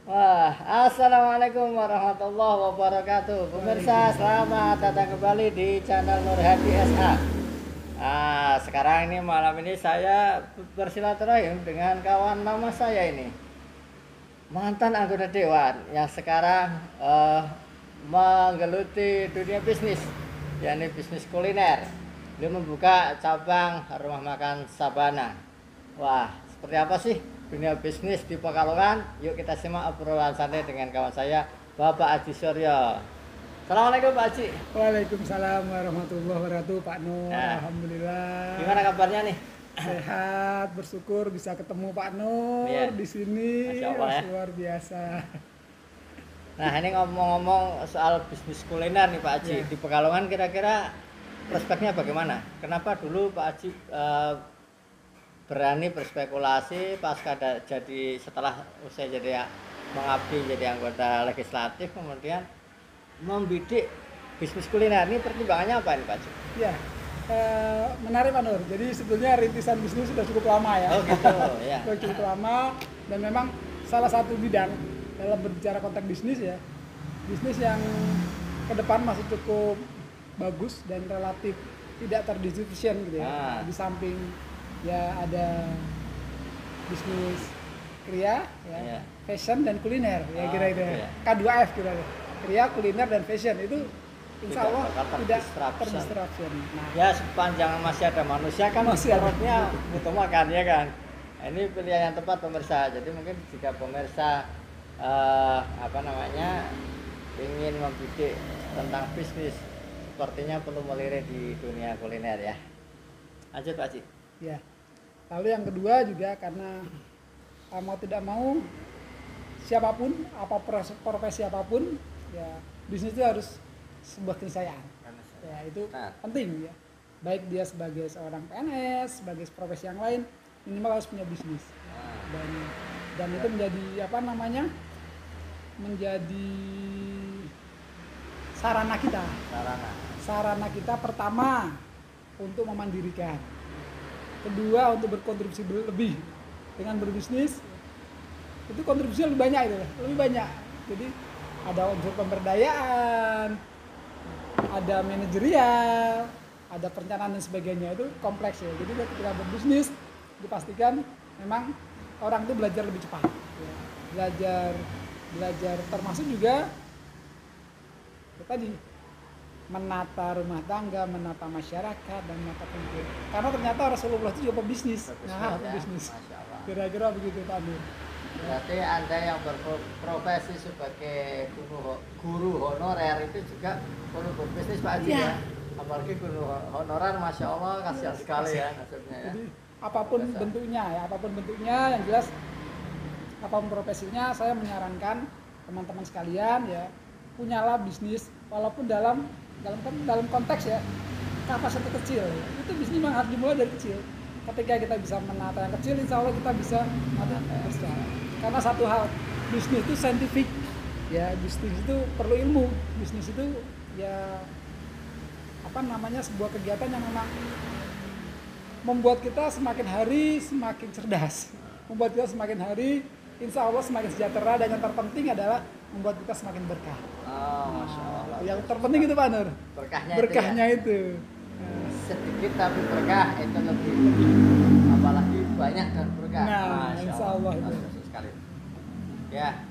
Wah, assalamualaikum warahmatullahi wabarakatuh. Pemirsa, selamat datang kembali di channel Nur Hadi SA. Sekarang ini malam ini saya bersilaturahim dengan kawan lama saya ini, mantan anggota dewan yang sekarang menggeluti dunia bisnis, yakni bisnis kuliner. Dia membuka cabang rumah makan Sabana. Wah, seperti apa sih dunia bisnis di Pekalongan? Yuk kita simak obrolan santai dengan kawan saya, Bapak Haji Suryo. Assalamualaikum Pak Haji. Waalaikumsalam warahmatullahi wabarakatuh, Pak Nur. Nah, Alhamdulillah. Gimana kabarnya nih? Sehat, bersyukur bisa ketemu Pak Nur Iya. di sini. Masya Allah, ya. Luar biasa. Nah, ini ngomong-ngomong soal bisnis kuliner nih Pak Haji, Iya. di Pekalongan kira-kira prospeknya bagaimana? Kenapa dulu Pak Haji berani berspekulasi jadi setelah usai jadi mengabdi jadi anggota legislatif, kemudian membidik bisnis kuliner? Ini pertimbangannya apa ini Pak Haji? Ya, menarik Pak Nur. Jadi sebetulnya rintisan bisnis sudah cukup lama ya. Oh gitu, ya. Sudah cukup lama dan memang salah satu bidang dalam berbicara konteks bisnis ya. Bisnis yang ke depan masih cukup bagus dan relatif tidak terdistribution gitu ya. Di samping ya ada bisnis kria ya, Iya. fashion dan kuliner ya kira-kira iya. K2F kira-kira. Kria, kuliner dan fashion itu insya Allah bakal tidak terdistraction. terdistraction. Nah, Ya sepanjang masih ada manusia kan Masih ada. perutnya butuh makan ya kan. Ini pilihan yang tepat pemirsa. Jadi mungkin jika pemirsa ingin membidik tentang bisnis, sepertinya perlu melirik di dunia kuliner ya. Lanjut Pak Haji. ya. Lalu yang kedua juga karena mau tidak mau siapapun, profesi apapun, ya bisnis itu harus sebuah keniscayaan. Ya itu penting ya. Baik dia sebagai seorang PNS, sebagai profesi yang lain, minimal harus punya bisnis. Dan itu menjadi menjadi sarana kita pertama untuk memandirikan, kedua untuk berkontribusi lebih dengan berbisnis. Itu kontribusinya lebih banyak. Jadi ada unsur pemberdayaan, ada manajerial, ada perencanaan dan sebagainya. Itu kompleks ya. Jadi ketika berbisnis dipastikan memang orang itu belajar lebih cepat ya. Belajar termasuk juga tadi menata rumah tangga, menata masyarakat dan menata penduduk. Karena ternyata Rasulullah itu juga pebisnis. Pebisnis. Kira-kira begitu Pak Nur. Berarti Anda yang berprofesi sebagai guru honorer itu juga perlu berbisnis Pak Haji ya. Apalagi guru honorer, Masya Allah, kasihan sekali ya nasibnya ya. Jadi apapun bentuknya yang jelas apapun profesinya, saya menyarankan teman-teman sekalian ya punyalah bisnis walaupun dalam konteks ya kapasitas kecil ya. Itu bisnis memang harus dimulai dari kecil. Ketika kita bisa menata yang kecil, insya Allah kita bisa menata yang besar. Karena satu hal, bisnis itu saintifik ya, bisnis itu perlu ilmu. Bisnis itu ya sebuah kegiatan yang memang membuat kita semakin hari semakin cerdas, membuat kita semakin hari insya Allah semakin sejahtera, dan yang terpenting adalah membuat kita semakin berkah. Masya Allah. Yang terpenting itu Pak Nur. Berkahnya itu. Sedikit tapi berkah itu lebih apalagi banyak dan berkah. Nah, insya Allah itu. Sekali. Ya.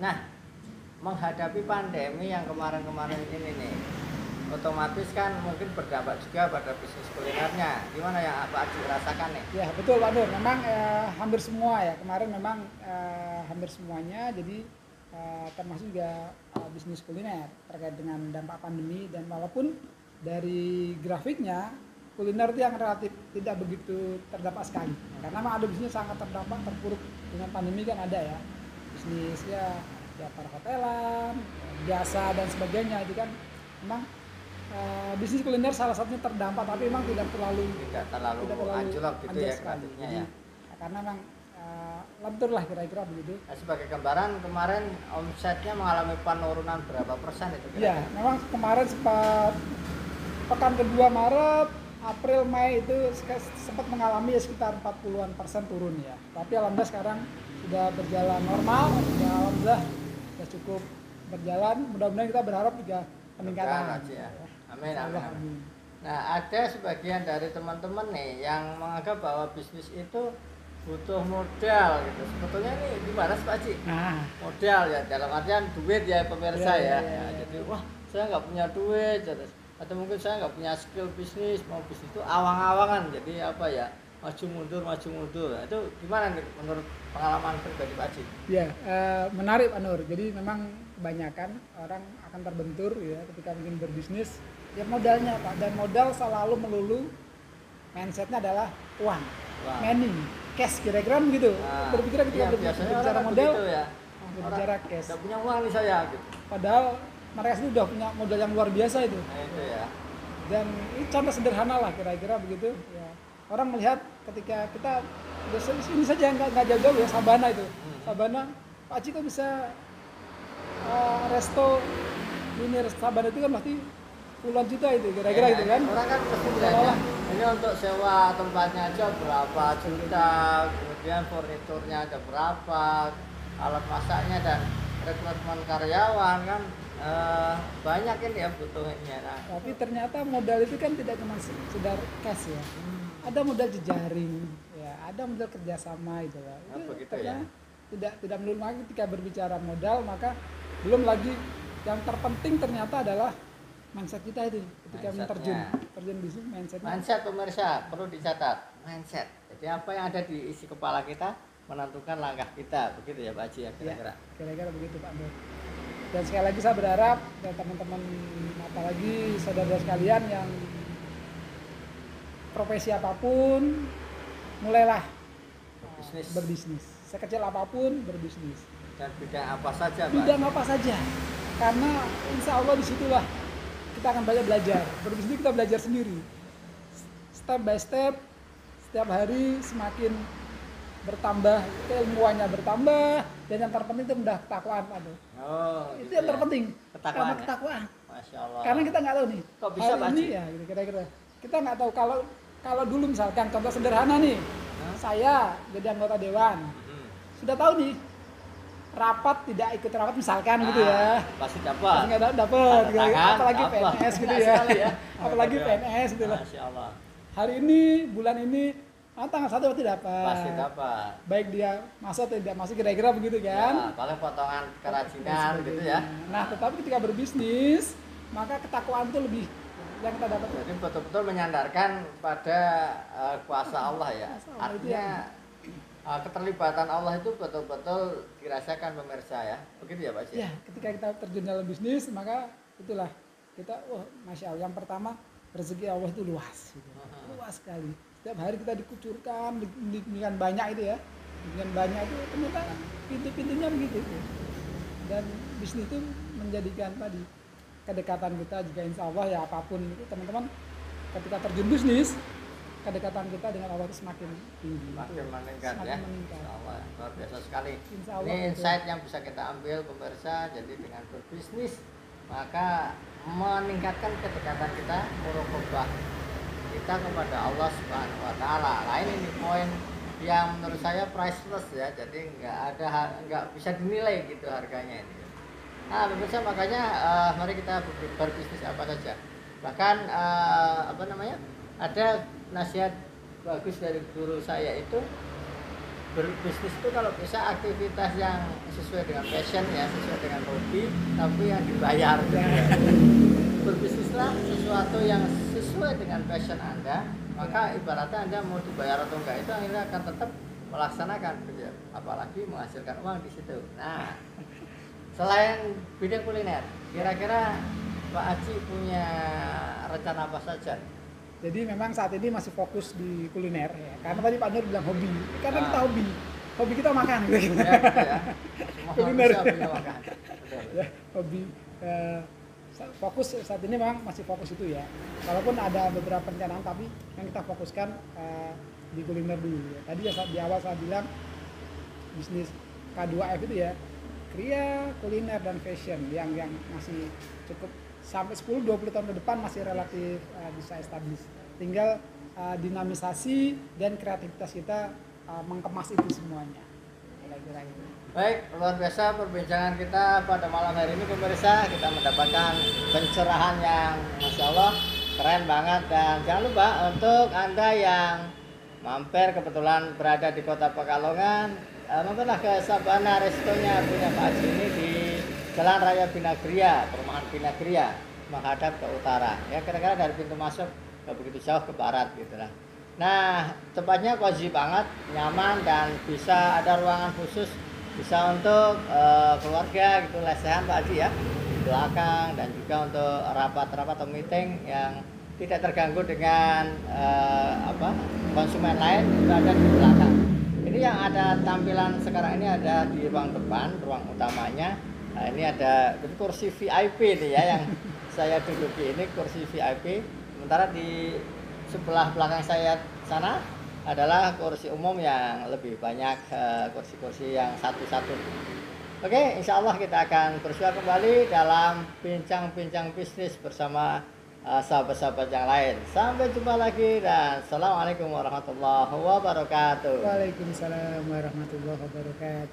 Nah, menghadapi pandemi yang kemarin-kemarin ini nih, otomatis kan mungkin berdampak juga pada bisnis kulinernya. Gimana yang Pak Haji rasakan nih? Ya betul Pak Nur, memang hampir semua ya kemarin memang hampir semuanya. Jadi termasuk juga bisnis kuliner terkait dengan dampak pandemi. Dan walaupun dari grafiknya kuliner itu yang relatif tidak begitu terdampak sekali, karena memang ada bisnis sangat terdampak terpuruk dengan pandemi kan ada ya, bisnis ya perhotelan, jasa dan sebagainya. Itu kan memang bisnis kuliner salah satunya terdampak, tapi memang tidak terlalu anjlok gitu ya grafiknya ya. Karena memang lentur lah kira-kira begitu. Nah, sebagai gambaran kemarin omsetnya mengalami penurunan berapa persen itu kira-kira? Ya, memang kemarin sempat pekan kedua Maret, April, Mei itu sempat mengalami ya sekitar 40-an% turun ya. Tapi alhamdulillah sekarang sudah berjalan normal, ya alhamdulillah sudah cukup berjalan. Mudah-mudahan kita berharap juga peningkatan. Ya. Amin, amin, Allah, amin. Nah, ada sebagian dari teman-teman nih yang menganggap bahwa bisnis itu butuh modal gitu. Sebetulnya nih gimana sih Pak Haji? Nah, Modal ya dalam artian duit ya pemirsa Ya, ya. ya, Nah, ya. jadi wah saya nggak punya duit, atau mungkin saya nggak punya skill bisnis, mau bisnis itu awang-awangan. Jadi apa ya, maju mundur. Nah, itu gimana nih menurut pengalaman pribadi Pak Haji? ya, menarik Pak Nur. Jadi memang kebanyakan orang akan terbentur ya ketika ingin berbisnis. Ya modalnya Pak, dan modal selalu melulu mindsetnya adalah uang, Wah. money, cash kira-kira begitu. Nah, Berpikir ketika iya, biasanya berbicara orang kan modal, begitu ya. berbicara cash. Udah punya uang nih saya gitu. Padahal mereka sendiri udah punya modal yang luar biasa itu. Nah, itu ya. Dan ini contoh sederhana lah kira-kira begitu. Ya. Orang melihat ketika kita ini saja nggak jauh-jauh ya Sabana itu. Sabana, Pak Haji kok bisa resto ini Sabana itu kan pasti puluhan juta itu kira-kira gitu kan. Orang kan pasti bilangnya ini untuk sewa tempatnya aja berapa juta, kemudian furniturnya ada berapa, alat masaknya dan rekrutmen karyawan kan banyak ini ya butuhnya. Nah, Tapi ternyata modal itu kan tidak cuma sekedar cash ya. Ada modal jejaring, ya, ada modal kerjasama itu lah. Oh, Itu begitu karena ya. Tidak melulu lagi ketika berbicara modal, maka belum lagi yang terpenting ternyata adalah mindset kita itu ketika terjun bisnis mindsetnya. Mindset pemirsa perlu dicatat, mindset. Jadi apa yang ada di isi kepala kita menentukan langkah kita, begitu ya Pak Haji ya kira-kira. Ya, kira-kira begitu Pak Nur. Dan sekali lagi saya berharap dan teman-teman apalagi saudara sekalian yang profesi apapun mulailah berbisnis. Sekecil apapun berbisnis. Dan bidang apa saja Pak? Bidang apa saja. Karena insya Allah disitulah kita akan banyak belajar. Berbisnis kita belajar sendiri. Step by step, setiap hari semakin bertambah, keilmuannya bertambah, dan yang terpenting itu mudah ketakwaan Pak Nur. Oh, Itu gitu yang ya. terpenting. Ketakwaan Karena ya? ketakwaan. Masya Allah. Karena kita nggak tahu nih. Kok bisa, hari Pak ini Haji? ya gitu, kira-kira. Kita nggak tahu kalau dulu misalkan contoh sederhana nih. Saya jadi anggota dewan. Sudah tahu nih rapat tidak ikut rapat misalkan gitu ya. Pasti dapat. Nggak dapat, apalagi dapat. PNS gitu Enak ya. sekali ya. Apalagi PNS gitu lah. Masya Allah. Hari ini, bulan ini, tanggal 1 pasti dapat. Pasti dapat. Baik dia masuk atau tidak masuk kira-kira begitu kan. Ya, paling potongan kerajinan gitu ya. Nah, tetapi ketika berbisnis, maka ketakwaan itu lebih yang kita dapat. Jadi betul-betul menyandarkan pada kuasa Allah ya. Kuasa Allah itu Artinya keterlibatan Allah itu betul-betul dirasakan pemirsa ya. Begitu ya Pak Haji? Ya, ketika kita terjun dalam bisnis, maka itulah kita, Masya Allah. Yang pertama, rezeki Allah itu luas. Gitu. Luas sekali. Setiap hari kita dikucurkan, dengan banyak itu ya. Dengan banyak itu ternyata pintu-pintunya begitu. Dan bisnis itu menjadikan tadi kedekatan kita juga insya Allah ya apapun itu teman-teman ketika terjun bisnis kedekatan kita dengan Allah itu semakin tinggi, Makin meningkat ya. Insya Allah luar biasa sekali. Insya Allah, Ini insight yang bisa kita ambil pemirsa. Jadi dengan berbisnis maka meningkatkan kedekatan kita, muraqabah kita kepada Allah Subhanahu Wa Taala. Nah ini poin yang menurut saya priceless ya. Jadi nggak bisa dinilai gitu harganya ini. Nah pemirsa makanya mari kita berbisnis apa saja. Bahkan ada nasihat bagus dari guru saya itu berbisnis itu kalau bisa aktivitas yang sesuai dengan passion ya, sesuai dengan hobi, tapi yang dibayar. Berbisnislah sesuatu yang sesuai dengan passion Anda, maka ibaratnya Anda mau dibayar atau enggak itu akhirnya akan tetap melaksanakan, apalagi menghasilkan uang di situ. Nah, selain bidang kuliner, kira-kira Pak Haji punya rencana apa saja? Jadi memang saat ini masih fokus di kuliner ya. Karena tadi Pak Nur bilang hobi. Karena kita hobi. Hobi kita makan gitu. Ya. Semua Kuliner. bisa punya makan. Betul. Ya, hobi fokus saat ini memang masih fokus itu ya. Walaupun ada beberapa perencanaan tapi yang kita fokuskan di kuliner dulu ya. Tadi ya di awal saya bilang bisnis K2F itu ya. Kria, kuliner dan fashion yang masih cukup sampai 10-20 tahun ke depan masih relatif bisa establish. Tinggal dinamisasi dan kreativitas kita mengemas itu semuanya. kira-kira itu. Baik, luar biasa perbincangan kita pada malam hari ini pemirsa. Kita mendapatkan pencerahan yang Masya Allah keren banget. Dan jangan lupa untuk Anda yang mampir kebetulan berada di kota Pekalongan, mampirlah ke Sabana Restonya punya Pak Haji ini di Jalan Raya Binagria, perumahan Binagria, menghadap ke utara. Ya kira-kira dari pintu masuk nggak begitu jauh ke barat gitu lah. Nah, tempatnya cozy banget, nyaman, dan bisa ada ruangan khusus, bisa untuk keluarga gitu, lesehan Pak Haji ya, di belakang, dan juga untuk rapat-rapat atau meeting yang tidak terganggu dengan konsumen lain, itu ada di belakang. Ini yang ada tampilan sekarang ini ada di ruang depan, ruang utamanya. Nah, ini ada kursi VIP nih ya yang saya duduki ini kursi VIP. Sementara di sebelah belakang saya sana adalah kursi umum yang lebih banyak kursi-kursi yang satu-satu. Oke, insya Allah kita akan bersua kembali dalam bincang-bincang bisnis bersama sahabat-sahabat yang lain. Sampai jumpa lagi dan Assalamualaikum warahmatullahi wabarakatuh. Waalaikumsalam warahmatullahi wabarakatuh.